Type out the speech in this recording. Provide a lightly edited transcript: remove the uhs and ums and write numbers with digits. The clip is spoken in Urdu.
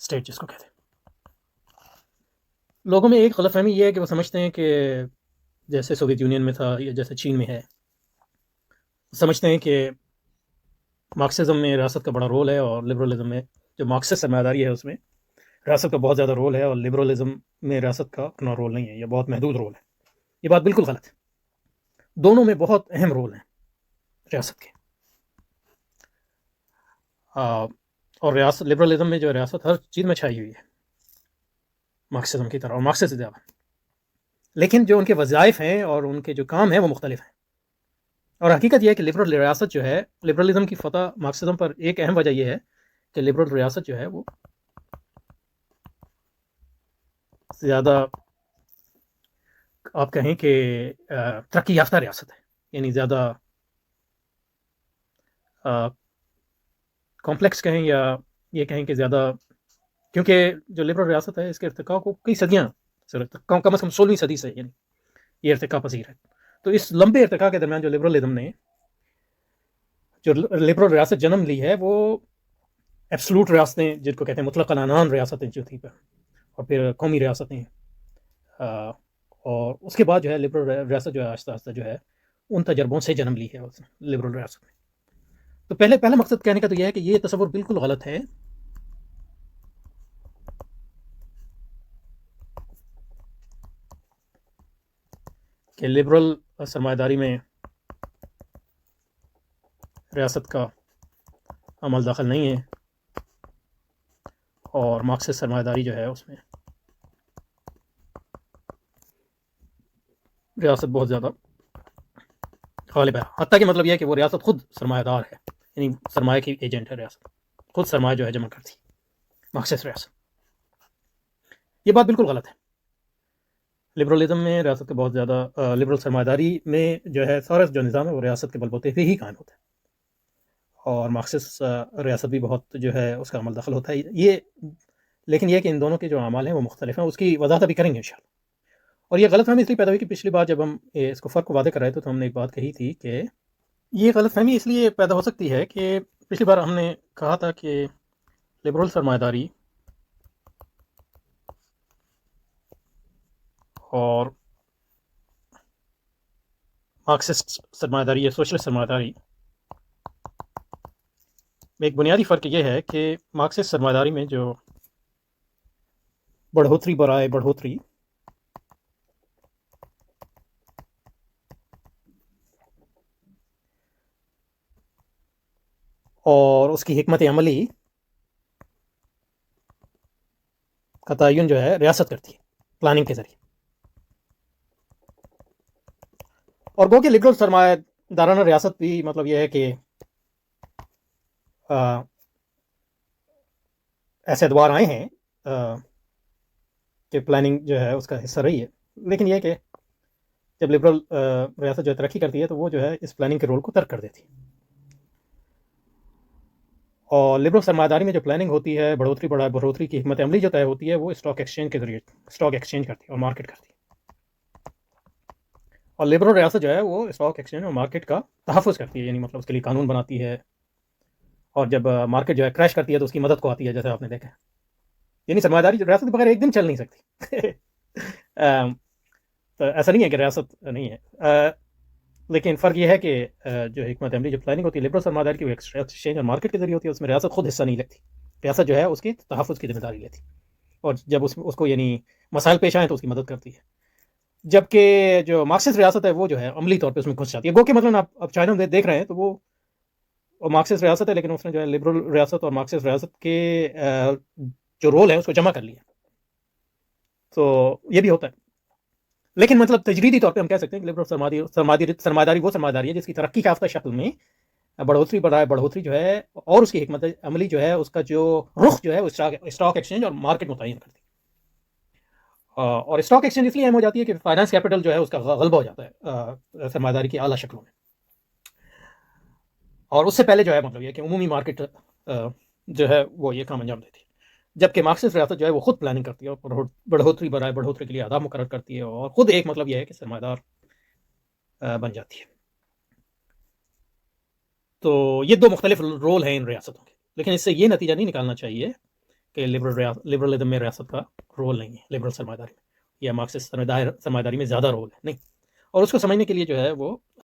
اسٹیٹ جس کو کہتے ہیں. لوگوں میں ایک غلط فہمی یہ ہے کہ وہ سمجھتے ہیں کہ جیسے سوویت یونین میں تھا یا جیسے چین میں ہے، سمجھتے ہیں کہ مارکسزم میں ریاست کا بڑا رول ہے اور لبرلزم میں جو مارکسسٹ سرمایہ داری ہے اس میں ریاست کا بہت زیادہ رول ہے، اور لبرلزم میں ریاست کا اتنا رول نہیں ہے یا بہت محدود رول ہے. یہ بات بالکل غلط ہے. دونوں میں بہت اہم رول ہیں ریاست کے. اور ریاست لبرلزم میں جو ریاست ہر چیز میں چھائی ہوئی ہے مارکسزم کی طرح، اور مارکسسٹ سے زیادہ، لیکن جو ان کے وظائف ہیں اور ان کے جو کام ہیں وہ مختلف ہیں. اور حقیقت یہ ہے کہ لبرل ریاست جو ہے، لبرلزم کی فتح مارکسزم پر ایک اہم وجہ یہ ہے کہ لبرل ریاست جو ہے وہ زیادہ آپ کہیں کہ ترقی یافتہ ریاست ہے، یعنی زیادہ کمپلیکس کہیں یا یہ کہیں کہ زیادہ، کیونکہ جو لبرل ریاست ہے اس کے ارتقاء کو کئی صدیاں کم از کم 16ویں صدی سے یعنی یہ ارتقاء پذیر ہے. تو اس لمبے ارتقاء کے درمیان جو لبرلزم نے جو لبرل ریاست جنم لی ہے وہ ایبسلوٹ ریاستیں جن کو کہتے ہیں مطلق العنان ریاستیں جو تھیں، اور پھر قومی ریاستیں، اور اس کے بعد جو ہے لبرل ریاست جو ہے آہستہ آہستہ جو ہے ان تجربوں سے جنم لی ہے لبرل ریاست نے. تو پہلا مقصد کہنے کا تو یہ ہے کہ یہ تصور بالکل غلط ہے کہ لبرل سرمایہ داری میں ریاست کا عمل دخل نہیں ہے، اور مارکسسٹ سرمایہ داری جو ہے اس میں ریاست بہت زیادہ غالب ہے. حتیٰ کہ مطلب یہ ہے کہ وہ ریاست خود سرمایہ دار ہے، یعنی سرمایہ کی ایجنٹ ہے. ریاست خود سرمایہ جو ہے جمع کرتی ہے، مارکسسٹ ریاست. یہ بات بالکل غلط ہے. لبرلزم میں ریاست کا بہت زیادہ لبرل سرمایہ داری میں جو ہے سارا جو نظام ہے وہ ریاست کے بل بوتے پہ ہی قائم ہوتا ہے، اور مارکسسٹ ریاست بھی بہت جو ہے اس کا عمل دخل ہوتا ہے. یہ لیکن یہ کہ ان دونوں کے جو اعمال ہیں وہ مختلف ہیں، اس کی وضاحت ابھی کریں گے انشاءاللہ. اور یہ غلط فہمی اس لیے پیدا ہوئی کہ پچھلی بار جب ہم اس کو فرق کو واضح کر رہے تھے تو ہم نے ایک بات کہی تھی کہ یہ غلط فہمی اس لیے پیدا ہو سکتی ہے کہ پچھلی بار ہم نے کہا تھا کہ لبرل سرمایہ داری اور مارکسسٹ سرمایہ داری یا سوشلسٹ سرمایہ داری میں ایک بنیادی فرق یہ ہے کہ مارکسسٹ سرمایہ داری میں جو بڑھوتری برائے بڑھوتری اور اس کی حکمت عملی کا تعین جو ہے ریاست کرتی ہے پلاننگ کے ذریعے. اور گو کہ لبرل سرمایہ دارانہ ریاست بھی مطلب یہ ہے کہ ایسے ادوار آئے ہیں کہ پلاننگ جو ہے اس کا حصہ رہی ہے، لیکن یہ کہ جب لبرل ریاست جو ہے ترقی کرتی ہے تو وہ جو ہے اس پلاننگ کے رول کو ترک کر دیتی ہے. اور لبرل سرمایہ داری میں جو پلاننگ ہوتی ہے بڑھوتری بڑھوتری کی حکمت عملی جو طے ہوتی ہے وہ اسٹاک ایکسچینج کے ذریعے اسٹاک ایکسچینج کرتی ہے اور مارکیٹ کرتی ہے. اور لبرل ریاست جو ہے وہ اسٹاک ایکسچینج اور مارکیٹ کا تحفظ کرتی ہے، یعنی مطلب اس کے لیے قانون بناتی ہے، اور جب مارکیٹ جو ہے کریش کرتی ہے تو اس کی مدد کو آتی ہے، جیسے آپ نے دیکھا. یعنی سرمایہ داری ریاست کے بغیر ایک دن چل نہیں سکتی. تو ایسا نہیں ہے کہ ریاست نہیں ہے، لیکن فرق یہ ہے کہ جو حکمت عملی جو پلاننگ ہوتی ہے لبرل سرمایہ داری کی وہ ایکسچینج اور مارکیٹ کے ذریعے ہوتی ہے، اس میں ریاست خود حصہ نہیں لیتی. ریاست جو ہے اس کی تحفظ کی ذمہ داری لیتی، اور جب اس کو یعنی مسائل پیش آئیں تو اس کی مدد کرتی ہے. جبکہ جو مارکسسٹ ریاست ہے وہ جو ہے عملی طور پہ اس میں گھس جاتی ہے. گو کہ مطلب آپ چائنا میں دیکھ رہے ہیں تو وہ مارکسسٹ ریاست ہے، لیکن اس نے جو ہے لبرل ریاست اور مارکسسٹ ریاست کے جو رول ہے اس کو جمع کر لیا. تو یہ بھی ہوتا ہے، لیکن مطلب تجریدی طور پہ ہم کہہ سکتے ہیں کہ لبرل سرمایہ داری وہ سرمایہ داری ہے جس کی ترقی یافتہ شکل میں بڑھوتری برائے بڑھوتری جو ہے اور اس کی حکمت عملی جو ہے اس کا جو رخ جو ہے وہ اسٹاک ایکسچینج اور مارکیٹ متعین کرتی ہے. اور اسٹاک ایکسچینج اس لیے اہم ہو جاتی ہے کہ فائنانس کیپٹل جو ہے اس کا غلبہ ہو جاتا ہے سرمایہ داری کی اعلیٰ شکلوں میں. اور اس سے پہلے جو ہے مطلب یہ کہ عمومی مارکیٹ جو ہے وہ یہ کام انجام دیتی ہے، جبکہ مارکسسٹ ریاست جو ہے وہ خود پلاننگ کرتی ہے اور بڑھوتری برائے بڑھوتری کے لیے اہداف مقرر کرتی ہے، اور خود ایک مطلب یہ ہے کہ سرمایہ دار بن جاتی ہے. تو یہ دو مختلف رول ہیں ان ریاستوں کے، لیکن اس سے یہ نتیجہ نہیں نکالنا چاہیے کہ لبرلزم میں ریاست کا رول نہیں ہے، لبرل سرمایہ داری میں یا مارکسسٹ سرمایہ داری میں زیادہ رول ہے، نہیں. اور اس کو سمجھنے کے لیے جو ہے وہ